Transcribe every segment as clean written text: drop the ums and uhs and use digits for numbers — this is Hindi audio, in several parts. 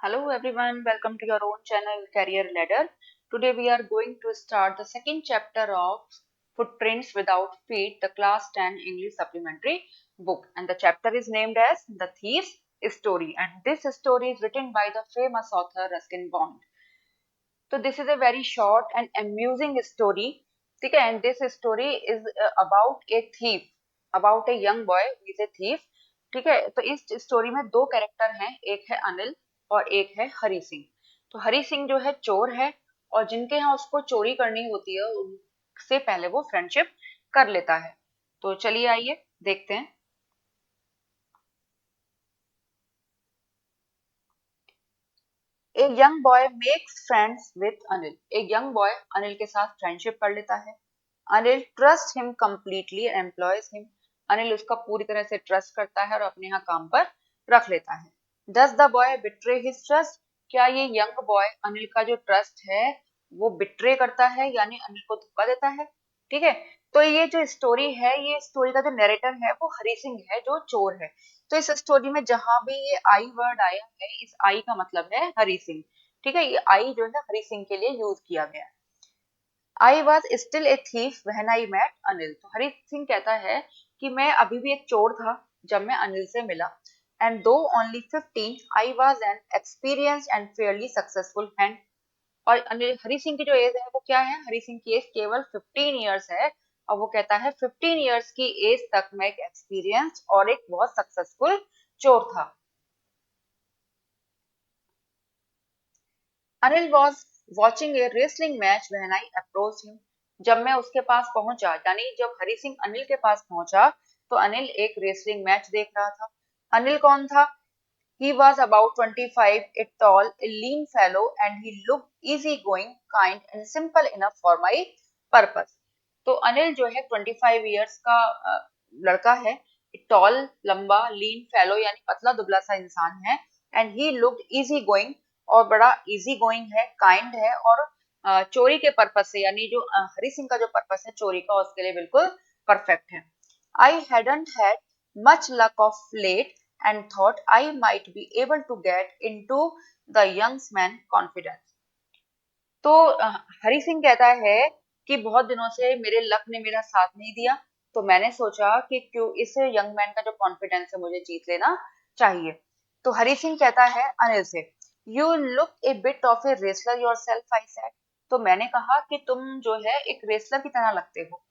Hello everyone, welcome to your own channel Career Ladder. Today we are going to start the second chapter of Footprints Without Feet, the Class 10 English Supplementary book, and the chapter is named as The Thief's Story, and this story is written by the famous author Ruskin Bond. So this is a very short and amusing story. ठीक है, and this story is about a thief, about a young boy who is a thief. ठीक है, तो इस स्टोरी में दो कैरेक्टर हैं, एक है अनिल और एक है हरी सिंह। तो हरी सिंह जो है चोर है और जिनके यहाँ उसको चोरी करनी होती है उससे पहले वो फ्रेंडशिप कर लेता है। तो चलिए आइए देखते हैं। एक young boy makes friends with Anil. एक यंग बॉय अनिल के साथ फ्रेंडशिप कर लेता है। Anil trust him completely employees him. Anil उसका पूरी तरह से ट्रस्ट करता है और अपने यहाँ काम पर रख लेता है। Does the boy betray his trust. क्या ये यंग बॉय अनिल का जो ट्रस्ट है वो बिट्रे करता है, यानी अनिल को धोखा देता है। ठीक है, तो ये जो स्टोरी है, ये स्टोरी का जो नरेटर है वो हरी सिंह है जो चोर है। तो इस स्टोरी में जहां भी ये आई वर्ड आया है, इस आई का मतलब है हरी सिंह। ठीक है, ये आई जो है हरी सिंह के लिए यूज किया गया है। I was still a thief when I met Anil. तो हरी सिंह कहता है कि मैं अभी भी एक चोर था जब मैं अनिल से मिला। एंड दो only 15 I was an experienced and Fairlie successful hand. और हरी सिंह की जो एज है वो क्या है, हरी सिंह की एज केवल 15 ईयर्स है। और वो कहता है 15 ईयर्स की एज तक मैं एक एक्सपीरियंस और एक बहुत सक्सेसफुल चोर था। Anil was watching A wrestling match when I approach him. जब मैं उसके पास पहुंचा, यानी जब हरी सिंह अनिल के पास पहुंचा, तो अनिल एक रेसलिंग मैच देख रहा था। अनिल कौन था? He was about 25, a tall, a lean fellow, and he looked easygoing, kind, and simple enough for my purpose. तो अनिल जो है 25 इयर्स का लड़का है, टॉल, लंबा, लीन फेलो यानी पतला दुबला सा इंसान है, and he looked easy going, और बड़ा इजी गोइंग है, काइंड है, और चोरी के पर्पस से, यानी जो हरी सिंह का जो पर्पस है चोरी का, उसके लिए बिल्कुल परफेक्ट है। I hadn't had much luck of late and thought I might be able to get into the young man confidence. तो हरी सिंह कहता है कि बहुत दिनों से मेरे लक ने मेरा साथ नहीं दिया, तो मैंने सोचा कि क्यों इस यंग मैन का जो कॉन्फिडेंस है मुझे जीत लेना चाहिए। तो हरी सिंह कहता है अनिल से, you look A bit of a wrestler your self, I said. तो मैंने कहा कि तुम जो है एक रेसलर की तरह लगते हो।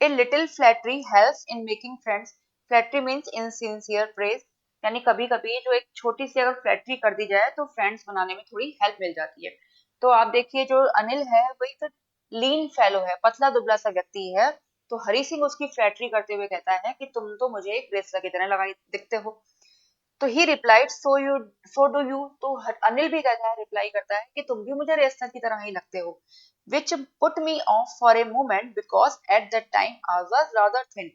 A little flattery helps in making friends. Flattery means insincere praise, यानी कभी कभी जो एक छोटी सी अगर फ्लैटरी कर दी जाए तो फ्रेंड्स बनाने में थोड़ी हेल्प मिल जाती है। तो आप देखिए जो अनिल है वो एक लीन फेलो है, पतला दुबला सा व्यक्ति है। तो हरी सिंह उसकी फ्लैटरी करते हुए कहता है कि तुम तो मुझे एक रेसलर की तरह लगाई दिखते हो। तो ही रिप्लाइड, सो डू यू। तो अनिल भी कहता है, रिप्लाई करता है कि तुम भी मुझे रेसलर की तरह ही लगते हो। Which put me of for a moment because at that time I was rather thin.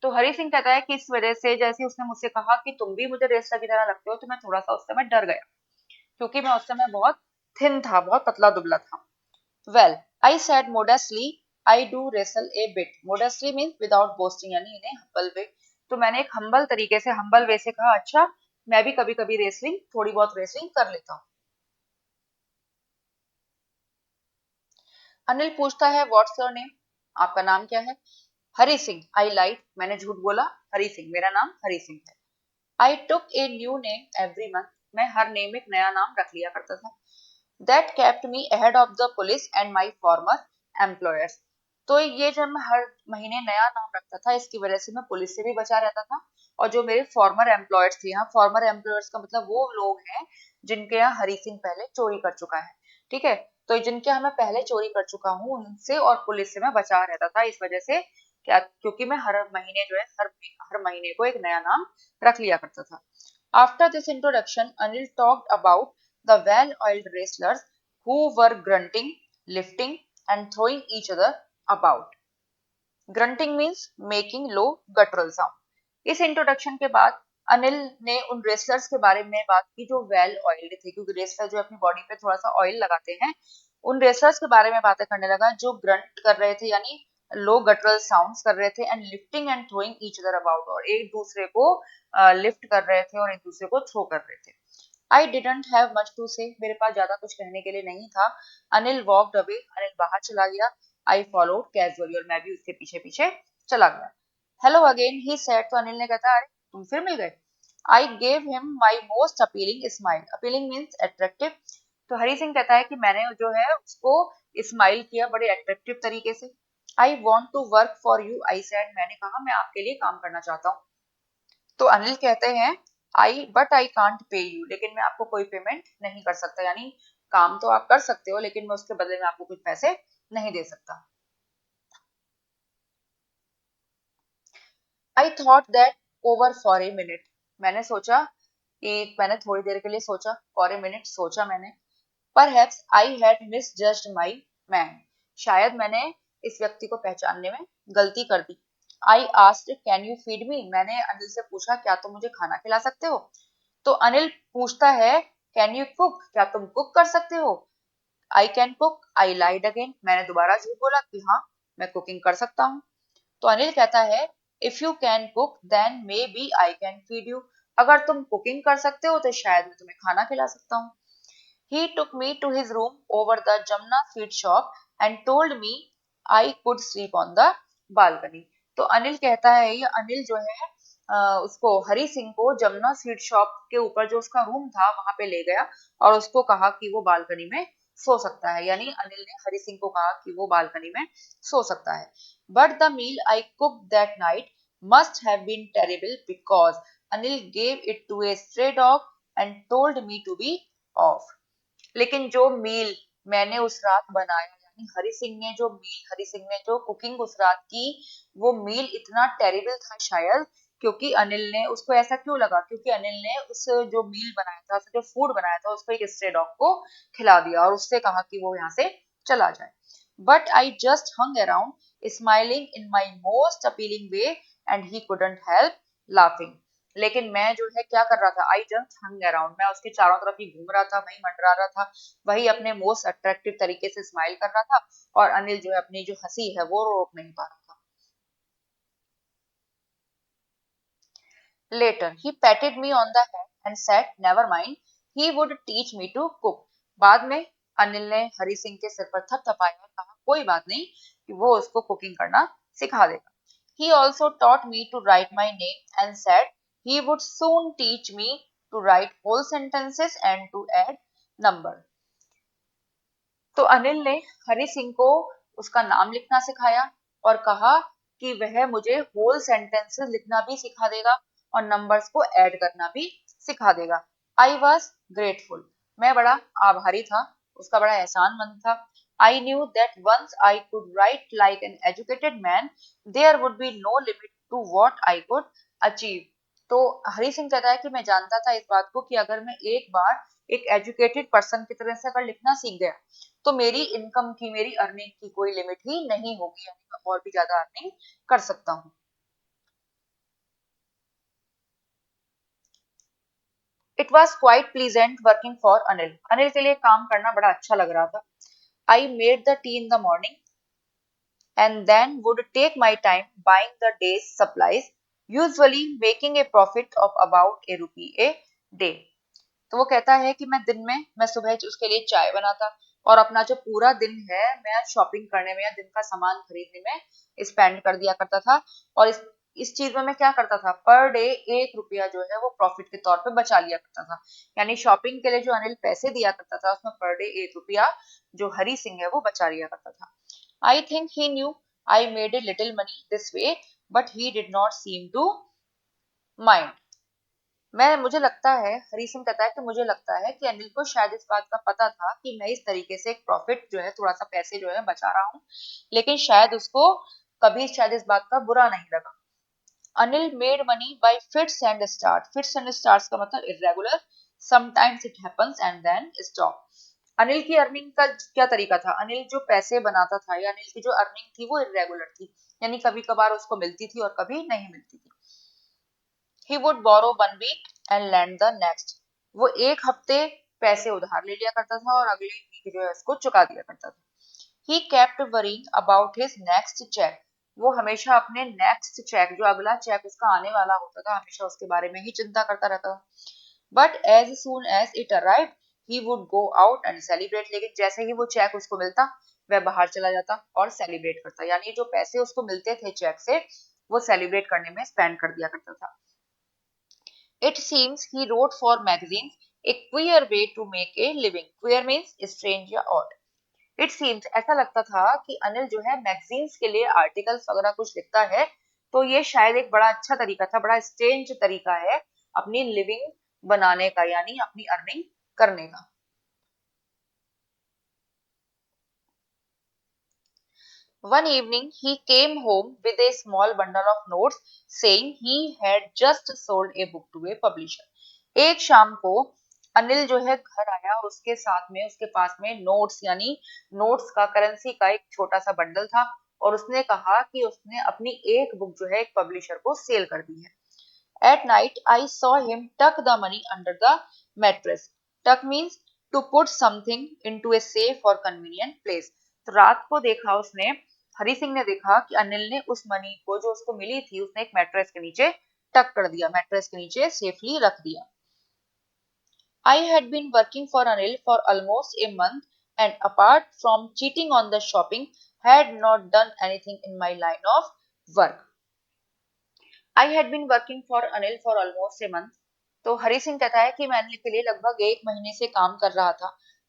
तो हरी सिंह कहता है कि इस वजह से, जैसे उसने मुझसे कहा कि तुम भी मुझे रेसलर की तरह लगते हो, तो मैं थोड़ा सा उस समय डर गया, क्योंकि मैं उस समय बहुत थिन था, बहुत पतला दुबला था। Well, I said modestly, I do wrestle a bit. Modestly means without boasting, यानी इन ए हम्बल वे। तो मैंने एक हम्बल तरीके से, हम्बल वे से कहा, अच्छा मैं भी कभी कभी रेसलिंग, थोड़ी बहुत रेसलिंग कर लेता हूँ। अनिल पूछता है, व्हाट्स योर नेम? आपका नाम क्या है? हरी सिंह, आई लाइक, मैंने झूठ बोला, हरी सिंह, मेरा नाम हरी सिंह है। I took a new name every month. मैं हर नेम एक नया नाम रख लिया करता था। That kept me ahead of the police and my farmer employers. तो ये जब मैं हर महीने नया नाम रखता था, इसकी वजह से मैं पुलिस से भी बचा रहता था। और जो मेरे फॉर्मर एम्प्लॉयर्स थे, यहाँ फॉर्मर एम्प्लॉयर्स का मतलब वो लोग हैं जिनके यहाँ हरी सिंह पहले चोरी कर चुका है। ठीक है, तो जिनके यहाँ मैं पहले चोरी कर चुका हूँ उनसे और पुलिस से मैं बचा रहता था, इस वजह से क्या, क्योंकि मैं हर महीने जो है हर महीने को एक नया नाम रख लिया करता था। After this introduction Anil talked about the well-oiled wrestlers who were grunting, lifting, and throwing each other about. Grunting means making low guttural sound. इस इंट्रोडक्शन के बाद अनिल ने उन रेसलर्स के बारे में बात की जो वेल ऑयल्ड थे, क्योंकि रेसलर जो अपनी बॉडी पे थोड़ा सा ऑयल लगाते हैं, उन रेसलर्स के बारे में बातें करने लगा जो ग्रंट कर रहे थे, यानी लो गटरल साउंड्स कर रहे थे, and lifting and throwing each other about, और एक दूसरे को लिफ्ट कर रहे थे और एक दूसरे को थ्रो कर रहे थे। I didn't have much to say, मेरे पास ज्यादा कुछ कहने के लिए नहीं था। अनिल वॉकड अवे, अनिल बाहर चला गया। आई फॉलोड कैजुअली, और मैं भी उसके पीछे पीछे चला गया। हेलो अगेन ही सेड, तो अनिल ने कहा अरे तुम फिर मिल गए। I gave him my most appealing smile, appealing means attractive. तो हरी सिंह कहता है कि मैंने जो है उसको स्माइल किया बड़े अट्रैक्टिव तरीके से। I want to work for you, I said, मैंने कहा मैं आपके लिए काम करना चाहता हूँ। तो अनिल कहते हैं आई कांट पे यू, लेकिन मैं आपको कोई पेमेंट नहीं कर सकता, यानी काम तो आप कर सकते हो लेकिन मैं उसके बदले में आपको कुछ पैसे नहीं दे सकता। I thought that over for a minute, मैंने सोचा कि मैंने थोड़ी देर के लिए सोचा, फॉर ए मिनट सोचा मैंने। Perhaps I had misjudged my man, शायद मैंने इस व्यक्ति को पहचानने में गलती कर दी। I asked can you feed me, मैंने अनिल से पूछा क्या तुम मुझे खाना खिला सकते हो। तो अनिल पूछता है कैन यू कुक, क्या तुम कुक कर सकते हो। I can cook, I lied again, मैंने दोबारा झूठ बोला कि हाँ मैं कुकिंग कर सकता हूँ। तो अनिल कहता है if you can cook then maybe I can feed you, अगर तुम कुकिंग कर सकते हो तो शायद मैं तुम्हें खाना खिला सकता हूँ। He took me to his room over the Jamna sweet shop and told me I could sleep on the balcony. तो अनिल कहता है, ये अनिल जो है उसको हरी सिंह को जमुना स्वीट शॉप के ऊपर जो उसका रूम था वहां पे ले गया और उसको कहा कि वो बालकनी में सो सकता है, यानी अनिल ने हरी सिंह को कहा कि वो बालकनी में सो सकता है। But the meal I cook that night must have been terrible because Anil gave it to a stray dog and told me to be off. लेकिन जो मील मैंने उस रात बनाया, यानी हरी सिंह ने जो कुकिंग उस रात की, वो मील इतना टेरिबल था शायद, क्योंकि अनिल ने उसको ऐसा क्यों लगा, क्योंकि अनिल ने उस जो मील बनाया था, उस जो फूड बनाया था, उसको एक स्ट्रे डॉग को खिला दिया और उससे कहा कि वो यहाँ से चला जाए। But I just hung around smiling in my most appealing way and he couldn't help laughing. लेकिन मैं जो है क्या कर रहा था, आई जस्ट हंग अराउंड, मैं उसके चारों तरफ ही घूम रहा था, वही मंडरा रहा था, वही अपने मोस्ट अट्रैक्टिव तरीके से स्माइल कर रहा था, और अनिल जो है अपनी जो हंसी है वो रोक नहीं पा रहा था। Later he patted me on the head and said never mind he would teach me to cook. बाद में अनिल ने हरी सिंह के सिर पर थपथपाया और कहा कोई बात नहीं कि वो उसको कुकिंग करना सिखा देगा। He also taught me to write my name and said he would soon teach me to write whole sentences and to add number. तो अनिल ने हरी सिंह को उसका नाम लिखना सिखाया और कहा कि वह मुझे होल सेंटेंसेस लिखना भी सिखा देगा और नंबर्स को ऐड करना भी सिखा देगा। आई वॉज ग्रेटफुल, मैं बड़ा आभारी था, उसका बड़ा एहसानमंद था। I knew that once I could write like an educated man there would be no limit to what I could achieve. तो हरी सिंह कहता है कि मैं जानता था इस बात को कि अगर मैं एक बार एक एजुकेटेड पर्सन की तरह से अगर लिखना सीख गया तो मेरी इनकम की, मेरी अर्निंग की कोई लिमिट ही नहीं होगी, यानी मैं और भी ज्यादा अर्निंग कर सकता हूँ। It was quite pleasant working for Anil, Anil के लिए काम करना बड़ा अच्छा लग रहा था। I made the T in the morning and then would take my time buying the day's supplies, usually making a profit of about a rupee a day. तो वो कहता है कि मैं सुबह उसके लिए चाय बनाता और अपना जो पूरा दिन है मैं शॉपिंग करने में या दिन का सामान खरीदने में स्पेंड कर दिया करता था। और इस चीज में मैं क्या करता था, पर डे 1 रुपया जो है वो प्रॉफिट के तौर पे बचा लिया करता था, यानी शॉपिंग के लिए जो अनिल पैसे दिया करता था उसमें पर डे 1 रुपया जो हरी सिंह है वो बचा लिया करता था। I think he knew I made a little money this way but he did not seem to mind. मैं मुझे लगता है, हरी सिंह कहता है कि मुझे लगता है कि अनिल को शायद इस बात का पता था कि मैं इस तरीके से एक प्रॉफिट जो है थोड़ा सा पैसे जो है बचा रहा हूँ, लेकिन शायद उसको कभी शायद इस बात का बुरा नहीं लगा। Anil made money by fits and start, fits and starts का मतलब irregular, sometimes it happens and then stop. Anil की अर्निंग का क्या तरीका था, अनिल जो पैसे बनाता था या अनिल की जो अर्निंग थी वो इरेगुलर थी, यानी कभी कभार उसको मिलती थी और कभी नहीं मिलती थी। He would borrow 1 week and lend the next. वो एक हफ्ते पैसे उधार ले लिया करता था और अगले वीक जो है उसको चुका दिया करता था। He kept worrying about his next check. वो हमेशा अपने नेक्स्ट चेक, जो अगला चेक उसका आने वाला होता था, हमेशा उसके बारे में ही चिंता करता रहता था। But as soon as it arrived he would go out and celebrate, लेकिन जैसे ही वो चेक उसको मिलता वह बाहर चला जाता और सेलिब्रेट करता, यानी जो पैसे उसको मिलते थे चेक से वो सेलिब्रेट करने में स्पेंड कर दिया करता था। It seems he wrote for magazines, a queer way to make a living. Queer means strange या odd. It seems ऐसा लगता था कि अनिल जो है मैगजीन्स के लिए आर्टिकल्स वगैरह कुछ लिखता है, तो ये शायद एक बड़ा अच्छा तरीका था, बड़ा स्ट्रेंज तरीका है अपनी लिविंग बनाने का, यानी अपनी अर्निंग करने का। One evening he came home with a small bundle of notes saying he had just sold a book to a publisher. एक शाम को अनिल जो है घर आया और उसके साथ में उसके पास में नोट्स यानी नोट्स का करेंसी का एक छोटा सा बंडल था और उसने कहा कि उसने अपनी एक बुक जो है एक पब्लिशर को सेल कर दी है। At night I saw him tuck the money under the mattress. Tuck means to put something into a safe or convenient place. तो रात को देखा उसने, हरी सिंह ने देखा कि अनिल ने उस मनी को जो उसको मिली थी उसने एक मैट्रेस के नीचे टक कर दिया, मैट्रेस के नीचे सेफली रख दिया। I had been working for Anil for almost a month and apart from cheating on the shopping had not done anything in my line of work. I had been working for Anil for almost a month. तो हरी सिंह कहता है कि मैं अनिल के लिए लगभग एक महीने से काम कर रहा था,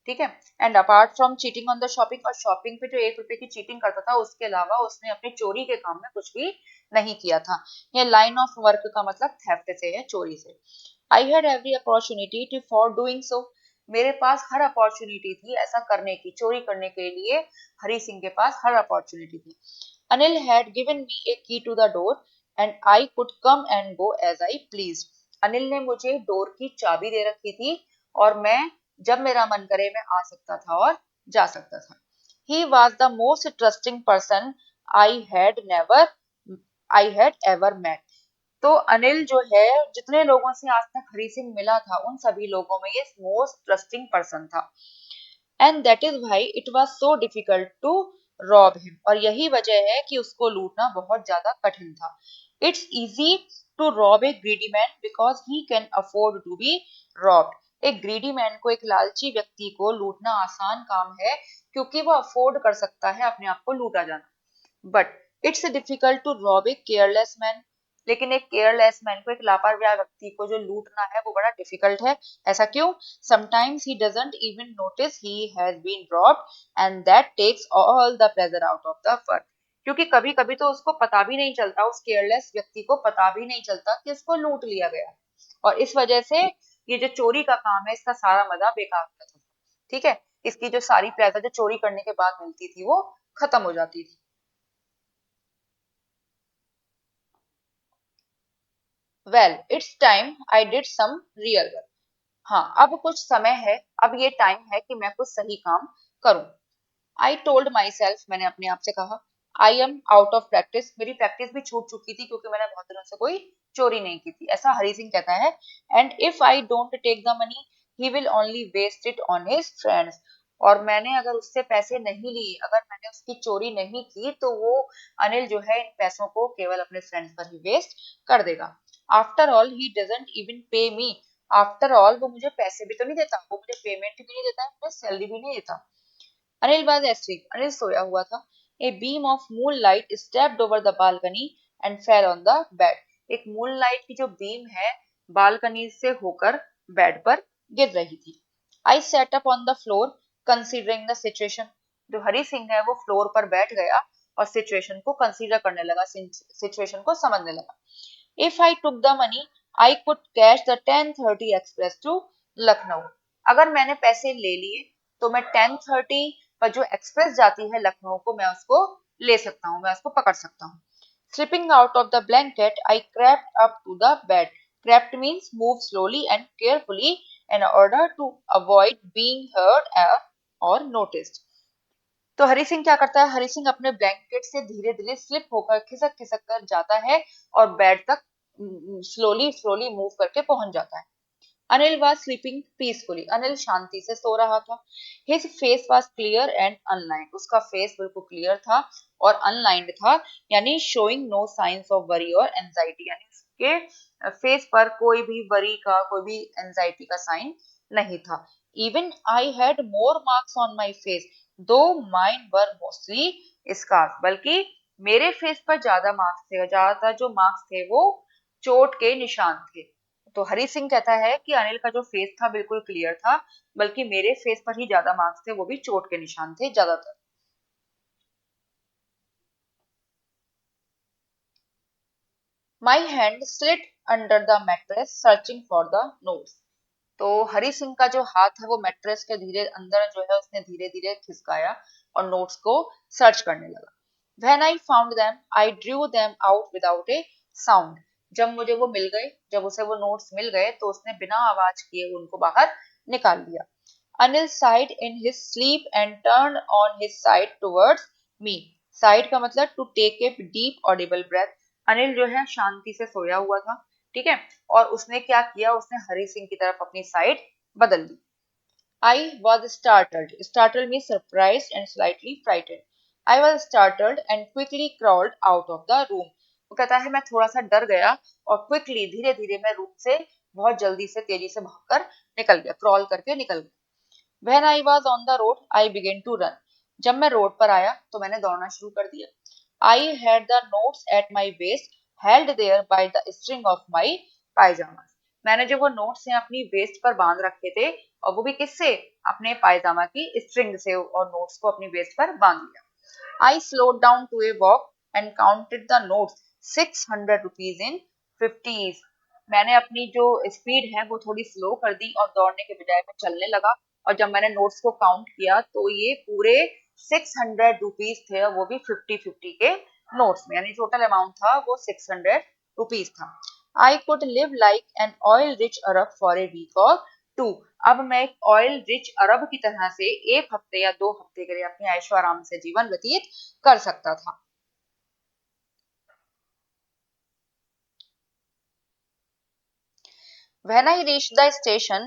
ठीक है। And apart from cheating on the shopping, और शॉपिंग पे जो 1 रुपए की चीटिंग करता था उसके अलावा उसने अपनी चोरी के काम में कुछ भी नहीं किया था। ये लाइन ऑफ वर्क का मतलब थेफ्ट से है, चोरी से। I had every opportunity to for doing so, मेरे पास हर अपॉर्चुनिटी थी ऐसा करने की, चोरी करने के लिए हरी सिंह के पास हर अपॉर्चुनिटी थी। Anil had given me a key to the door and I could come and go as I please. Anil ने मुझे डोर की चाबी दे रखी थी और मैं जब मेरा मन करे मैं आ सकता था और जा सकता था। He was the most trusting person I had never I had ever met. तो अनिल जो है जितने लोगों से आज तक हरी सिंह मिला था उन सभी लोगों में ये मोस्ट ट्रस्टिंग पर्सन था। And that is why it was so difficult to rob him, और यही वजह है कि उसको लूटना बहुत ज्यादा कठिन था। It's easy to rob a greedy man because he can afford to be robbed. एक ग्रीडी मैन को, एक लालची व्यक्ति को लूटना आसान काम है क्योंकि वो अफोर्ड कर सकता है अपने आप को लूटा जाना। But it's difficult to rob a careless man, लेकिन एक केयरलेस मैन को, एक लापरवाह व्यक्ति को जो लूटना है वो बड़ा डिफिकल्ट है। ऐसा क्यों? Sometimes he doesn't even notice he has been robbed and that takes all the pleasure out of the fun. क्योंकि कभी कभी तो उसको पता भी नहीं चलता, उस केयरलेस व्यक्ति को पता भी नहीं चलता कि उसको लूट लिया गया, और इस वजह से ये जो चोरी का काम है इसका सारा मजा बेकार हो जाता था, ठीक है। इसकी जो सारी प्लेजर जो चोरी करने के बाद मिलती थी वो खत्म हो जाती थी। Well it's time I did some real work. हाँ, अब कुछ समय है, अब ये टाइम है कि मैं कुछ सही काम करूं। आई टोल्ड माई सेल्फ, मैंने अपने आप से कहा। I am out of practice, मेरी प्रैक्टिस भी छूट चुकी थी क्योंकि मैंने बहुत दिनों से कोई चोरी नहीं की थी, ऐसा हरी सिंह कहता है। And if I don't take the money he will only waste it on his friends, और मैंने अगर उससे पैसे नहीं लिए, अगर मैंने उसकी चोरी नहीं की तो वो अनिल जो है इन पैसों को केवल अपने फ्रेंड्स पर ही वेस्ट कर देगा। After all he doesn't even पे मी, आफ्टर ऑल वो मुझे पैसे भी तो नहीं देता, वो मुझे पेमेंट भी नहीं देता, मुझे सैलरी भी नहीं देता। Anil was asleep. Anil सोया हुआ था। A beam of moonlight stepped over the balcony and fell on the bed. एक मूनलाइट की जो बीम है बालकनी से होकर बेड पर गिर रही थी। I sat up on the floor considering the situation. जो हरी सिंह है वो फ्लोर पर बैठ गया और सिचुएशन को कंसीडर करने लगा, सिचुएशन को समझने लगा। If I took the money, I could catch the 10:30 express to Lucknow. अगर मैंने पैसे ले लिए तो मैं 10:30 पर जो एक्सप्रेस जाती है लखनऊ को मैं उसको ले सकता हूँ, मैं उसको पकड़ सकता हूँ। Slipping out of the blanket, I crept up to the bed. Crept means move slowly and carefully in order to avoid being heard or noticed. तो हरी सिंह क्या करता है, हरी सिंह अपने ब्लैंकेट से धीरे धीरे स्लिप होकर खिसक खिसक कर जाता है और बेड तक स्लोली स्लोली मूव करके पहुंच जाता है। Anil was sleeping peacefully. Anil शांति से सो रहा था। His face was clear and unlined. उसका फेस बिल्कुल क्लियर था और अनलाइंड था, यानी showing no signs of worry or anxiety, यानी उसके फेस पर कोई भी वरी का, कोई भी एंजाइटी का साइन नहीं था। Even I had more marks on my face, दो माइन वर मोस्टली स्कार्स, बल्कि मेरे फेस पर ज्यादा मार्क्स थे, ज्यादातर जो मार्क्स थे वो चोट के निशान थे। तो हरी सिंह कहता है कि अनिल का जो फेस था बिल्कुल क्लियर था, बल्कि मेरे फेस पर ही ज्यादा मार्क्स थे, वो भी चोट के निशान थे ज्यादातर। My hand slit under the mattress searching for the notes. तो हरी सिंह का जो हाथ है वो मैट्रेस के धीरे अंदर जो है उसने धीरे धीरे खिसकाया और नोट्स को सर्च करने लगा। When I found them, I drew them out without a sound. जब मुझे वो मिल गए, जब उसे वो नोट्स मिल गए तो उसने बिना आवाज किए उनको बाहर निकाल दिया। Anil sighed in his sleep and turned on his side towards me. Sighed का मतलब to take a deep audible breath. Anil जो है शांति से सोया हुआ था, ठीक है, और उसने क्या किया, उसने हरी सिंह की तरफ अपनी साइड बदल दी। I was startled. Startled means surprised and slightly frightened. I was startled and quickly crawled out of the room. वो कहता है मैं थोड़ा सा डर गया और क्विकली धीरे धीरे मैं रूम से बहुत जल्दी से तेजी से भागकर निकल गया, क्रॉल करके निकल गया। When I was on the road, I began to run. जब मैं रोड पर आया तो मैंने दौड़ना शुरू कर दिया। I had the notes at my waist, held there by the string of my pajamas. मैंने जो वो नोट्स हैं अपनी वेस्ट पर बांध रखे थे, और वो भी किससे, अपने पायजामा की स्ट्रिंग से, और नोट्स को अपनी वेस्ट पर बांध लिया। I slowed down to a walk and counted the notes, 600 rupees in 50s. मैंने अपनी जो स्पीड है वो थोड़ी स्लो कर दी और दौड़ने के बजाय मैं चलने लगा, और जब मैंने नोट्स को काउंट किया तो ये पूरे 600 रुपीज थे, और वो भी 50-50 के नोट्स में, यानी टोटल अमाउंट था वो 600 रुपीज था। I could live like an oil rich Arab for a week और टू। अब मैं एक ऑयल रिच अरब की तरह से एक हफ्ते या 2 हफ्ते के लिए अपने ऐशो आराम से जीवन व्यतीत कर सकता था। When I reached the station,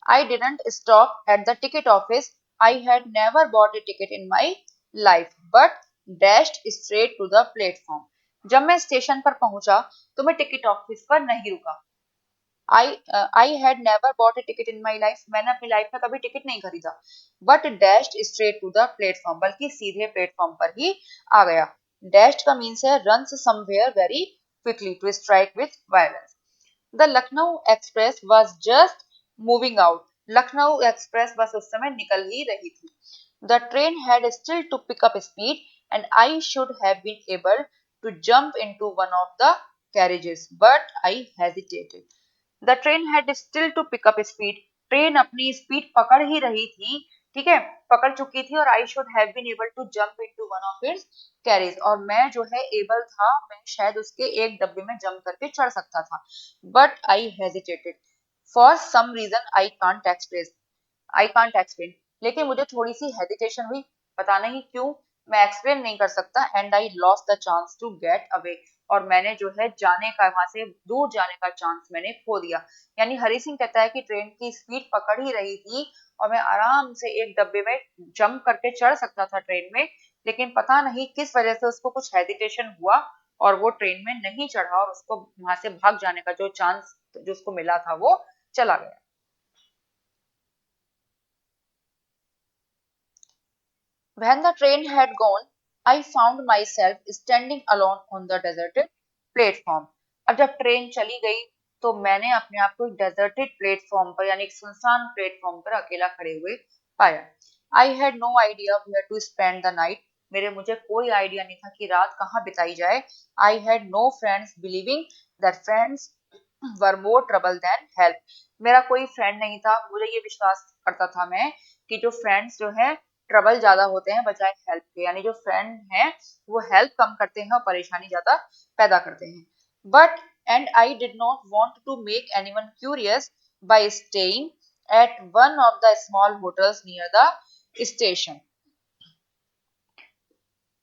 I didn't stop at the ticket office. I had never bought a ticket in my life, but dashed straight to the platform. जब मैं स्टेशन पर पहुंचा तो मैं टिकट ऑफिस पर नहीं रुका। I had never bought a ticket in my life, मैंने अपनी लाइफ में कभी टिकट नहीं खरीदा। But dashed straight to the platform, बल्कि सीधे प्लेटफॉर्म पर ही आ गया। डैश्ड का मीन्स है run somewhere very quickly, to strike with violence. The Lucknow express was just moving out. Lucknow express बस उस समय निकल ही रही थी। The train had still to pick up speed and I should have been able to jump into one of the carriages, but I hesitated. The train had still to pick up speed, train अपनी स्पीड पकड़ ही रही थी, ठीक है, पकड़ चुकी थी, और I should have been able to jump into one of its carriage, और मैं जो है एबल था, मैं शायद उसके एक डब्बे में जंप करके चढ़ सकता था। But I hesitated for some reason I can't explain, लेकिन मुझे थोड़ी सी हेजिटेशन हुई, पता नहीं क्यों, मैं एक्सप्लेन नहीं कर सकता। And I lost the chance to get away, और मैंने जो है जाने का, वहां से दूर जाने का चांस मैंने खो दिया। यानी हरी सिंह कहता है कि ट्रेन की स्पीड पकड़ ही रही थी और मैं आराम से एक डब्बे में जंप करके चढ़ सकता था ट्रेन में, लेकिन पता नहीं किस वजह से उसको कुछ हेजिटेशन हुआ और वो ट्रेन में नहीं चढ़ा, और उसको वहां से भाग जाने का जो चांस जो उसको मिला था वो चला गया। When the train had gone, I found myself standing alone on the deserted platform. अब जब ट्रेन चली गई तो मैंने अपने आप को एक डेजर्टेड प्लेटफॉर्म पर, यानी एक सुनसान प्लेटफॉर्म पर अकेला खड़े हुए पाया। I had no idea where to spend the night. मुझे कोई आइडिया नहीं था कि रात कहाँ बिताई जाए। I had no friends believing that friends were more trouble than help. मेरा कोई फ्रेंड नहीं था, मुझे ये विश्वास करता था मैं कि जो फ्रेंड्स जो है ट्रबल ज्यादा होते हैं बजाय हेल्प के, यानी जो फ्रेंड हैं वो हेल्प कम करते हैं और परेशानी ज्यादा पैदा करते हैं। But and I did not want to make anyone curious by staying at one of the small hotels near the station.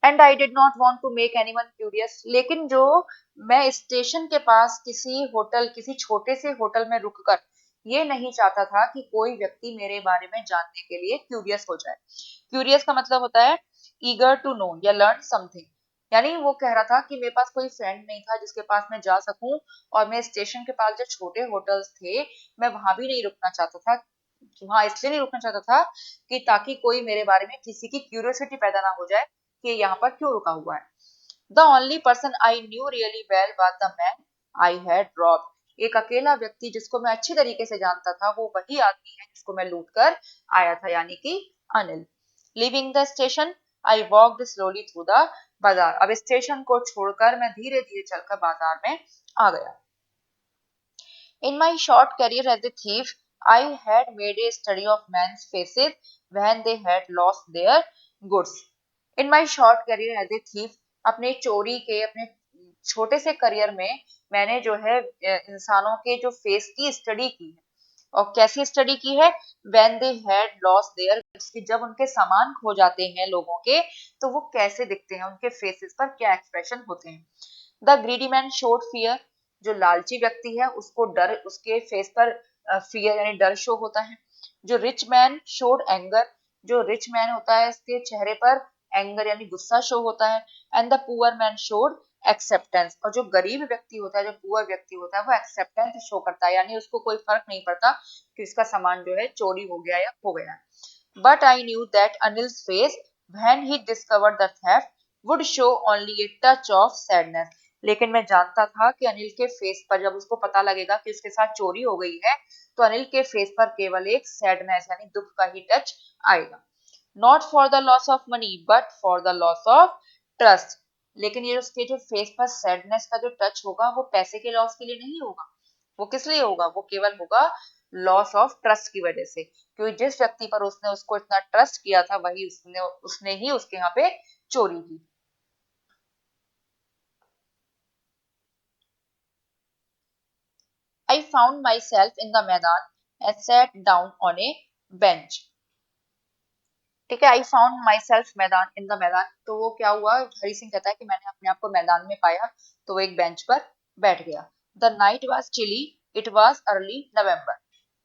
And I did not want to make anyone curious, लेकिन जो मैं स्टेशन के पास किसी होटल, किसी छोटे से होटल में रुककर ये नहीं चाहता था कि कोई व्यक्ति मेरे बारे में जानने के लिए क्यूरियस हो जाए। क्यूरियस का मतलब होता है ईगर टू नो या लर्न समथिंग, यानी वो कह रहा था कि मेरे पास कोई फ्रेंड नहीं था जिसके पास मैं जा सकूं, और मैं स्टेशन के पास जो छोटे होटल्स थे मैं वहां भी नहीं रुकना चाहता था। वहां इसलिए नहीं रुकना चाहता था कि ताकि कोई मेरे बारे में किसी की क्यूरियोसिटी पैदा ना हो जाए कि ये यहाँ पर क्यों रुका हुआ है। The only person I knew really well was the man I had robbed. एक अकेला व्यक्ति जिसको मैं अच्छी तरीके से जानता था वो वही आदमी है जिसको मैं लूट कर आया था, यानी कि Anil. Living the station I walked slowly through the बाजार। अब स्टेशन को छोड़कर मैं धीरे धीरे चलकर बाजार में आ गया। In my short career as a thief, I had made a study of men's faces when they had lost their goods. In my short career as a thief, अपने चोरी के अपने छोटे से करियर में मैंने जो है इंसानों के जो फेस की स्टडी की है। और कैसी स्टडी की है? When they had lost their goods, कि जब उनके सामान खो जाते हैं लोगों के तो वो कैसे दिखते हैं, उनके फेसेस पर क्या एक्सप्रेशन होते हैं। The greedy man showed fear. जो लालची व्यक्ति है उसको डर, उसके फेस पर फियर यानी डर शो होता है। जो रिच मैन शोड एंगर। जो रिच मैन होता है इसके चेहरे पर एंगर यानी गुस्सा शो होता है। And the poor man showed acceptance. और जो गरीब व्यक्ति होता है, जो पुअर व्यक्ति होता है, वो एक्सेप्टेंस शो करता है, यानी उसको कोई फर्क नहीं पड़ता कि इसका सामान जो है चोरी हो गया या खो गया। But I knew that Anil's face when he discovered the theft would show only a touch of sadness. लेकिन मैं जानता था कि अनिल के फेस पर जब उसको पता लगेगा कि उसके साथ चोरी हो गई है तो अनिल के फेस पर केवल एक सैडनेस यानी दुख का ही टच आएगा। Not for the loss of money but for the loss of trust. लेकिन ये उसके जो फेस पर सैडनेस का जो टच होगा वो पैसे के लॉस के लिए नहीं होगा। वो किस लिए होगा? वो केवल होगा लॉस ऑफ ट्रस्ट की वजह से, क्योंकि जिस व्यक्ति पर उसने उसको इतना ट्रस्ट किया था वही उसने ही उसके यहाँ पे चोरी की। I found myself in the मैदान and sat down on a bench. ठीक है, आई फाउंड माई सेल्फ मैदान इन द मैदान, तो वो क्या हुआ, हरी सिंह कहता है कि मैंने अपने आप को मैदान में पाया, तो वो एक बेंच पर बैठ गया। The night was chilly, it was early November.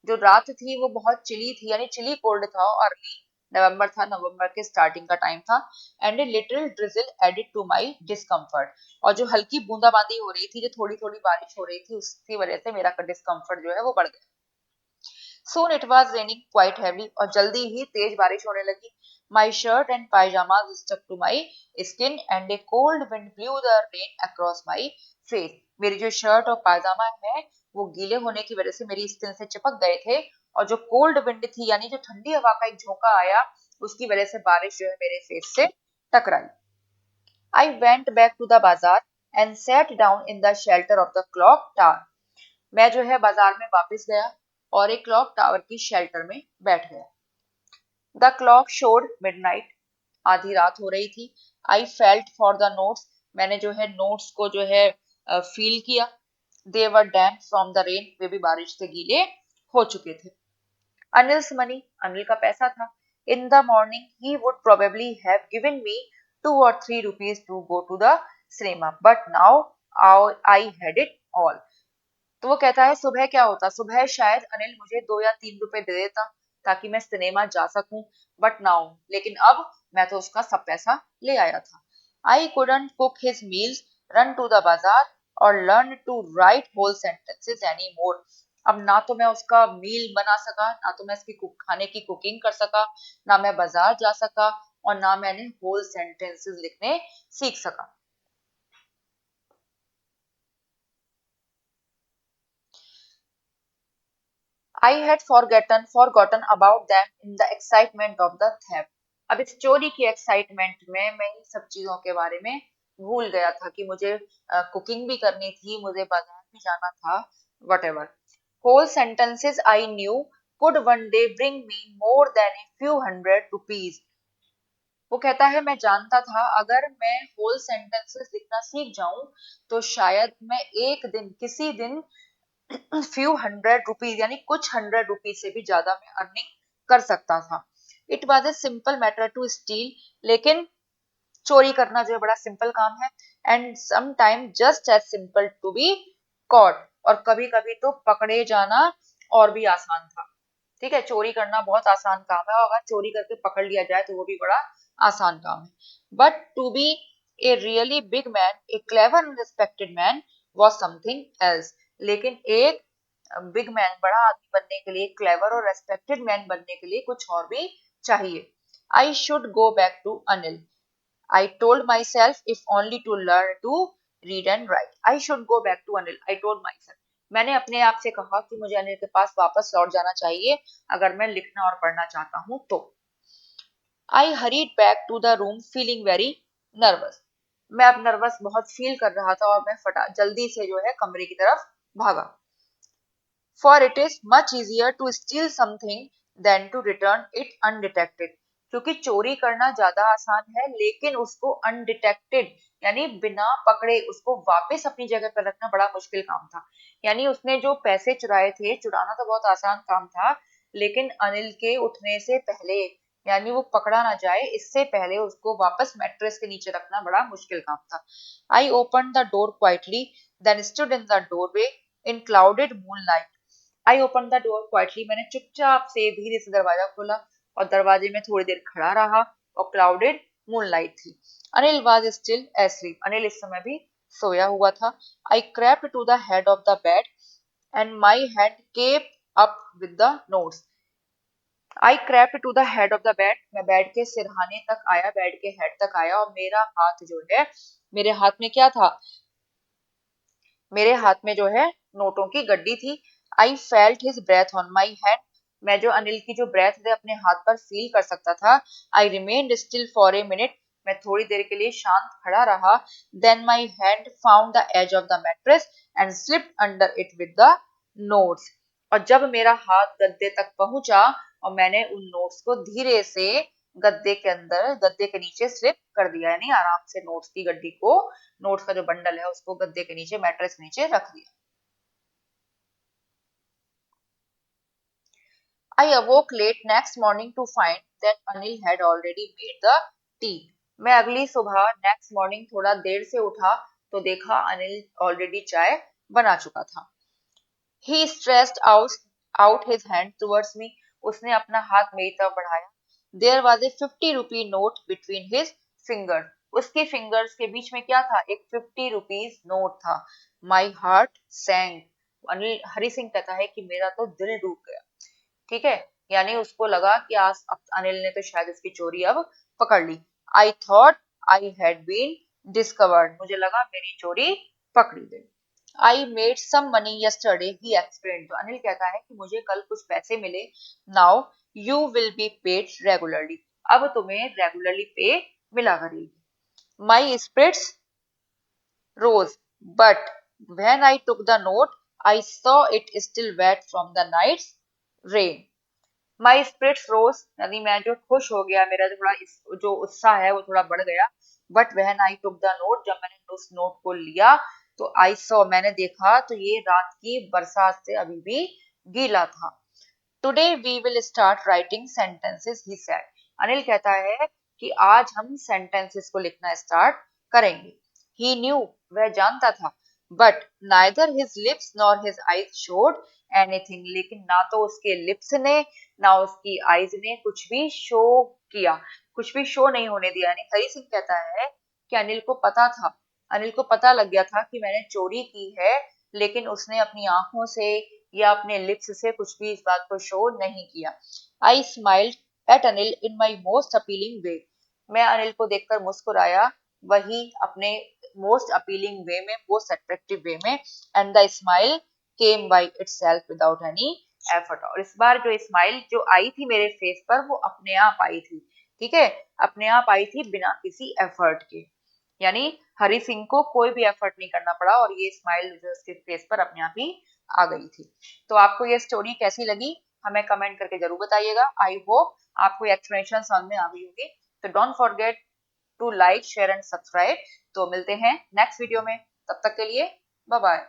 जो रात थी वो बहुत चिली थी, यानी चिली कोल्ड था, और अर्ली नवंबर था, नवंबर के स्टार्टिंग का टाइम था। And a little drizzle added to my discomfort. और जो हल्की बूंदाबांदी हो रही थी, जो थोड़ी थोड़ी बारिश हो रही थी, उसकी वजह से मेरा डिस्कम्फर्ट जो है वो बढ़ गया। Soon it was raining quite heavily और जल्दी ही तेज बारिश होने लगी। My shirt and pajamas stuck to my skin and a cold wind blew the rain across my face. मेरी जो शर्ट और पायजामा है वो गीले होने की वजह से मेरी स्किन से चिपक गए थे, और जो कोल्ड विंड थी यानी जो ठंडी हवा का एक झोंका आया उसकी वजह से बारिश जो है मेरे फेस से टकराई। I went back to the bazaar and sat down in the shelter of the clock tower. मैं जो है बाजार में वापस गया और एक क्लॉक टावर की शेल्टर में बैठ गया। द क्लॉक शोड मिडनाइट, आधी रात हो रही थी। I felt for the notes, मैंने जो है नोट्स को जो है फील किया। दे वर डैम्प फ्रॉम द रेन, वे भी बारिश से गीले हो चुके थे। अनिल्स मनी, अनिल का पैसा था। In the morning he would probably have given me 2 or 3 rupees to go to the cinema, but now I had it all. तो वो कहता है सुबह क्या होता, सुबह शायद अनिल मुझे 2 या 3 रुपए दे देता ताकि मैं सिनेमा जा सकूं, बट नाउ, लेकिन अब मैं तो उसका सब पैसा ले आया था। I couldn't cook his meals, run to the bazaar और learn to write whole sentences any more. अब ना तो मैं उसका मील बना सका, ना तो मैं इसकी खाने की कुकिंग कर सका, ना मैं बाजार जा सका, और ना मैंने होल सेंटेंसेस लिखने सीख सका। I had forgotten about them in the excitement of the theft. अब इस चोरी की एक्साइटमेंट में मैं इन सब चीजों के बारे में भूल गया था कि मुझे कुकिंग भी करनी थी, मुझे बाजार भी जाना था, whatever. Whole sentences I knew could one day bring me more than a few hundred rupees. वो कहता है मैं जानता था अगर मैं होल सेंटेंसेस लिखना सीख जाऊं तो शायद मैं एक दिन, किसी दिन फ्यू हंड्रेड रुपीज यानी कुछ 100 रुपीज से भी ज्यादा मैं अर्निंग कर सकता था। It was a simple matter to steal, लेकिन चोरी करना जो है बड़ा सिंपल काम है। And sometime just as simple to be caught, और कभी कभी तो पकड़े जाना और भी आसान था। ठीक है, चोरी करना बहुत आसान काम है, और अगर चोरी करके पकड़ लिया जाए तो वो भी बड़ा आसान काम है। But to be a really big man, a clever and respected man was something else. लेकिन एक बिग मैन, बड़ा आदमी बनने के लिए, क्लेवर और रेस्पेक्टेड मैन बनने के लिए कुछ और भी चाहिए। I should go back to Anil, I told myself, if only to learn to read and write. I should go back to Anil. I told myself. मैंने अपने आप से कहा कि मुझे अनिल के पास वापस लौट जाना चाहिए अगर मैं लिखना और पढ़ना चाहता हूँ तो। I hurried back to the room feeling very nervous. मैं अब नर्वस बहुत फील कर रहा था और मैं फटा जल्दी से जो है कमरे की तरफ भागा। For it is much easier to steal something than to return it undetected. क्योंकि चोरी करना ज्यादा आसान है, लेकिन उसको अनडिटेक्टेड यानी बिना पकड़े उसको वापस अपनी जगह पर रखना बड़ा मुश्किल काम था। यानी उसने जो पैसे चुराए थे, चुराना तो बहुत आसान काम था, लेकिन अनिल के उठने से पहले, यानी वो पकड़ा ना जाए इससे पहले उसको वापस मैट्रेस के नीचे रखना बड़ा मुश्किल काम था। I open the door quietly, then stood in the doorway in clouded moonlight. I open the door quietly, मैंने चुपचाप से धीरे से दरवाजा खोला और दरवाजे में थोड़ी देर खड़ा रहा और क्लाउडेड मूनलाइट थी। Anil was still asleep, Anil इस समय भी सोया हुआ था। I crept to the head of the bed and my hand came up with the notes. I crept to the head of the bed, मैं बेड के सिरहाने तक आया, बेड के हेड तक आया और मेरा हाथ जो है, मेरे हाथ में क्या था, मेरे हाथ में जो है नोटों की गड्डी थी। I felt his breath on my hand, मैं जो अनिल की जो ब्रेथ थे अपने हाथ पर फील कर सकता था। I remained still for a minute, मैं थोड़ी देर के लिए शांत खड़ा रहा। Then my hand found the edge of the mattress and slipped under it with the notes. और जब मेरा हाथ गद्दे तक पहुंचा और मैंने उन नोट्स को धीरे से गद्दे के अंदर, गद्दे के नीचे स्लिप कर दिया, यानी आराम से नोट्स की गड्डी को, नोट्स का जो बंडल है उसको गद्दे के नीचे, मैट्रेस के नीचे रख दिया। I awoke late next morning to find that Anil had already made the tea. मैं अगली सुबह नेक्स्ट मॉर्निंग थोड़ा देर से उठा तो देखा अनिल ऑलरेडी चाय बना चुका था। He stretched out his hand towards me. उसने अपना हाथ मेरी तरफ बढ़ाया। There was a 50 rupee note between his fingers. उसके फिंगर्स के बीच में क्या था, एक 50 रुपीज नोट था। My heart sank. Anil Hari Singh कहता है कि मेरा तो दिल डूब गया। ठीक है, यानी उसको लगा कि आज अब अनिल ने तो शायद इसकी चोरी अब पकड़ ली। I thought I had been discovered, मुझे लगा मेरी चोरी पकड़ी गई। I made some money yesterday, he explained, तो अनिल कहता है कि मुझे कल कुछ पैसे मिले। Now you will be paid regularly, अब तुम्हें रेगुलरली पे मिला करेगी। My spirits rose, but when I took the note, I saw it still wet from the night's rain. My spirits rose, यानी मैं जो खुश हो गया, मेरा थोड़ा जो उत्साह है वो थोड़ा बढ़ गया। But when I took the note, जब मैंने उस नोट को लिया तो आई सॉ, मैंने देखा तो ये रात की बरसात से अभी भी गीला था। Today we will start writing sentences, he said, Anil कहता है कि आज हम सेंटेंसेस को लिखना स्टार्ट करेंगे। ही न्यू, वह जानता था, but neither his lips nor his eyes showed anything, लेकिन ना तो उसके लिप्स ने ना उसकी आईज ने कुछ भी शो किया, कुछ भी शो नहीं होने दिया। यानी हरी सिंह कहता है कि अनिल को पता था, अनिल को पता लग गया था कि मैंने चोरी की है, लेकिन उसने अपनी आंखों से या अपने लिप्स से कुछ भी इस बात को शो नहीं किया। I smiled at Anil in my most appealing way, मैं अनिल को देखकर मुस्कुराया, वही अपने मोस्ट अपीलिंग वे में, मोस्ट अट्रैक्टिव वे में। And the smile came by itself without any effort, और इस बार जो स्माइल जो आई थी मेरे फेस पर वो अपने आप आई थी। ठीक है, अपने आप आई थी बिना किसी एफर्ट के, यानी हरि सिंह को कोई भी एफर्ट नहीं करना पड़ा और ये स्माइल जो उसके फेस पर अपने आप ही आ गई थी। तो आपको ये स्टोरी कैसी लगी हमें कमेंट करके जरूर बताइएगा। आई होप आपको एक्सप्लेनेशन समझ में आ गई होगी। तो don't forget to like share and subscribe. तो मिलते हैं नेक्स्ट वीडियो में, तब तक के लिए बाय बाय।